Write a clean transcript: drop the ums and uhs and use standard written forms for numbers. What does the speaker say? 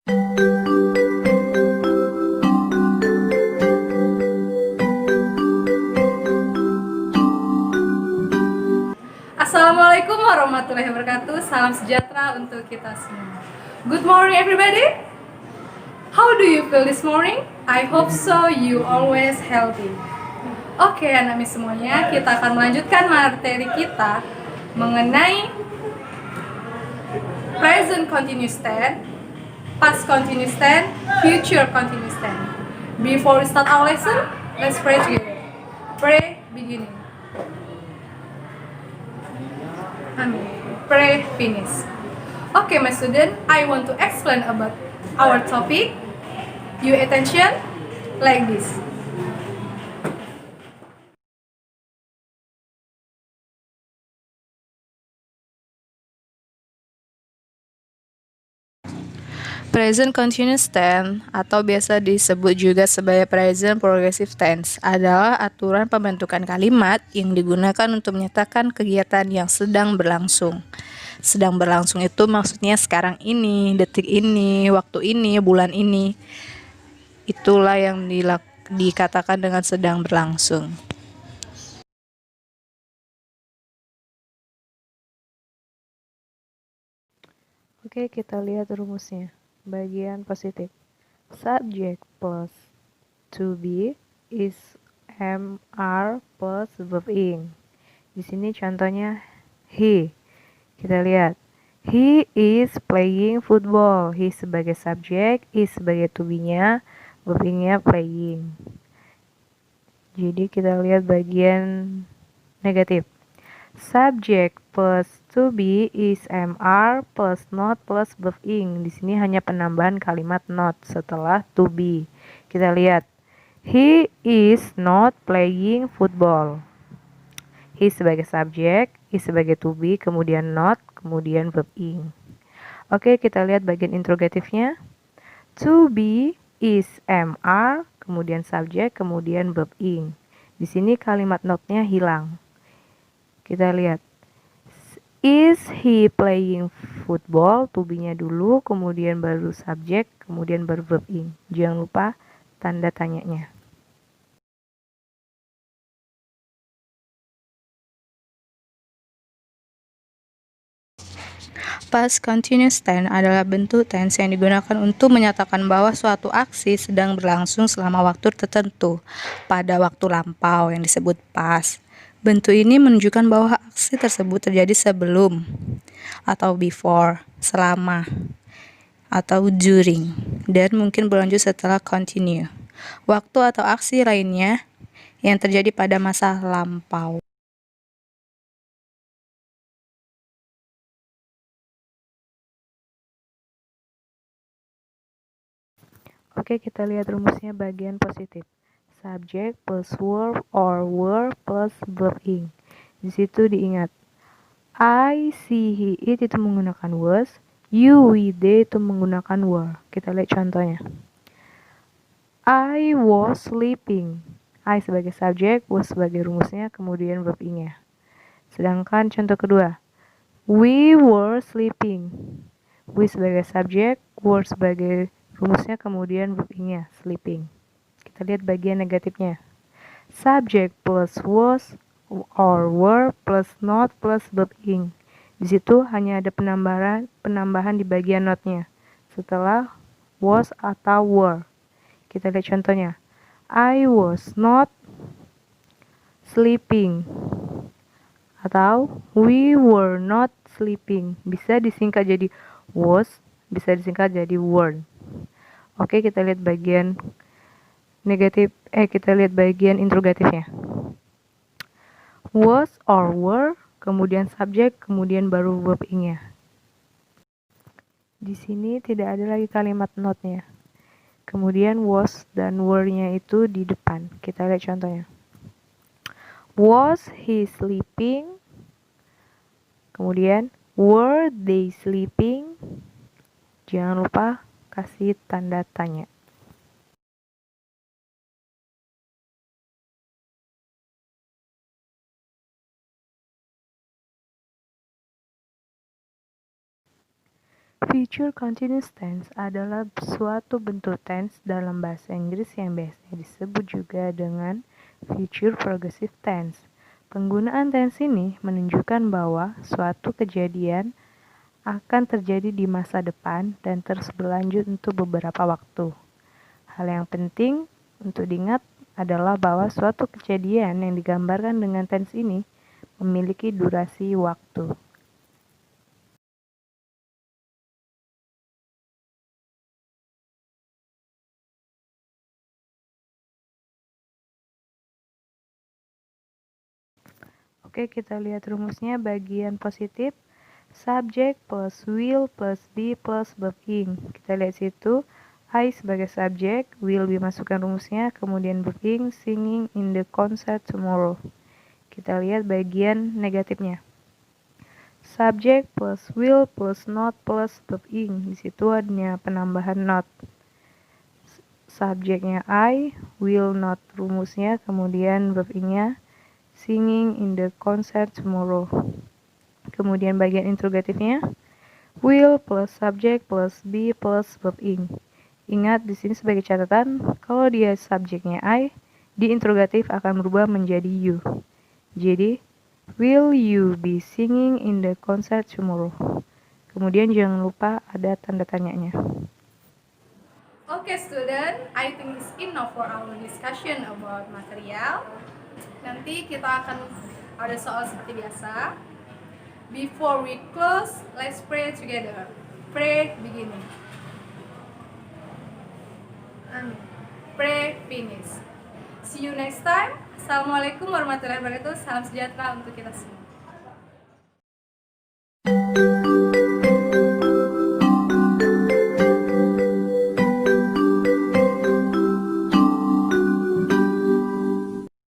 Assalamualaikum warahmatullahi wabarakatuh. Salam sejahtera untuk kita semua. Good morning everybody. How do you feel this morning? I hope so you always healthy. Oke, anak mis semuanya, kita akan melanjutkan materi kita mengenai present continuous tense, past continuous tense, future continuous tense. Before we start our lesson, let's pray together. Pray beginning. Amin. Pray finish. Okay, my student, I want to explain about our topic. Your attention, like this. Present continuous tense atau biasa disebut juga sebagai present progressive tense adalah aturan pembentukan kalimat yang digunakan untuk menyatakan kegiatan yang sedang berlangsung. Sedang berlangsung itu maksudnya sekarang ini, detik ini, waktu ini, bulan ini. Itulah yang dikatakan dengan sedang berlangsung. Oke, kita lihat rumusnya. Bagian positif. Subject plus to be is MR plus verb ing. Di sini contohnya he. Kita lihat. He is playing football. He sebagai subjek, is sebagai to be-nya, verb ing-nya playing. Jadi kita lihat bagian negatif. Subject plus to be is MR plus not plus verb ing. Di sini hanya penambahan kalimat not setelah to be. Kita lihat. He is not playing football. He sebagai subjek, is sebagai to be, kemudian not, kemudian verb ing. Oke, kita lihat bagian interrogatifnya. To be is MR, kemudian subjek, kemudian verb ing. Di sini kalimat not-nya hilang. Kita lihat. Is he playing football? To be-nya dulu, kemudian baru subjek, kemudian baru verb ing. Jangan lupa tanda tanyanya. Past continuous tense adalah bentuk tense yang digunakan untuk menyatakan bahwa suatu aksi sedang berlangsung selama waktu tertentu pada waktu lampau yang disebut past. Bentuk ini menunjukkan bahwa aksi tersebut terjadi sebelum atau before, selama, atau during, dan mungkin berlanjut setelah continue. Waktu atau aksi lainnya yang terjadi pada masa lampau. Oke, kita lihat rumusnya bagian positif. Subject plus verb or were plus verb ing. Di situ diingat. I, see, he, it itu menggunakan was. You, we, they itu menggunakan were. Kita lihat contohnya. I was sleeping. I sebagai subjek, was sebagai rumusnya, kemudian verb ing-nya. Sedangkan contoh kedua. We were sleeping. We sebagai subjek, were sebagai rumusnya, kemudian verb ing-nya, sleeping. Kita lihat bagian negatifnya. Subject plus was or were plus not plus verb ing. Di situ hanya ada penambahan di bagian not-nya setelah was atau were. Kita lihat contohnya. I was not sleeping. Atau we were not sleeping. Bisa disingkat jadi was, bisa disingkat jadi were. Oke, kita lihat bagian negatif, kita lihat bagian interrogatifnya. Was or were, kemudian subjek, kemudian baru verb ing-nya. Di sini tidak ada lagi kalimat not-nya. Kemudian was dan were-nya itu di depan. Kita lihat contohnya. Was he sleeping? Kemudian were they sleeping? Jangan lupa kasih tanda tanya. Future continuous tense adalah suatu bentuk tense dalam bahasa Inggris yang biasanya disebut juga dengan future progressive tense. Penggunaan tense ini menunjukkan bahwa suatu kejadian akan terjadi di masa depan dan terus berlanjut untuk beberapa waktu. Hal yang penting untuk diingat adalah bahwa suatu kejadian yang digambarkan dengan tense ini memiliki durasi waktu. Oke, kita lihat rumusnya. Bagian positif, subject plus will plus be plus verb ing. Kita lihat situ, I sebagai subjek, will dimasukkan rumusnya, kemudian verb ing, singing in the concert tomorrow. Kita lihat bagian negatifnya. Subject plus will plus not plus verb ing. Di situ ada penambahan not. Subjeknya I, will not rumusnya, kemudian verb ing-nya singing in the concert tomorrow. Kemudian bagian interrogatifnya, will plus subject plus be plus verb ing. Ingat di sini sebagai catatan, kalau dia subjeknya I, di interrogatif akan berubah menjadi you. Jadi, will you be singing in the concert tomorrow? Kemudian jangan lupa ada tanda tanyanya. Okay, student, I think it's enough for our discussion about material. Nanti kita akan ada soal seperti biasa. Before we close, let's pray together. Pray beginning. Amin. Pray finish. See you next time. Assalamualaikum warahmatullahi wabarakatuh. Salam sejahtera untuk kita semua.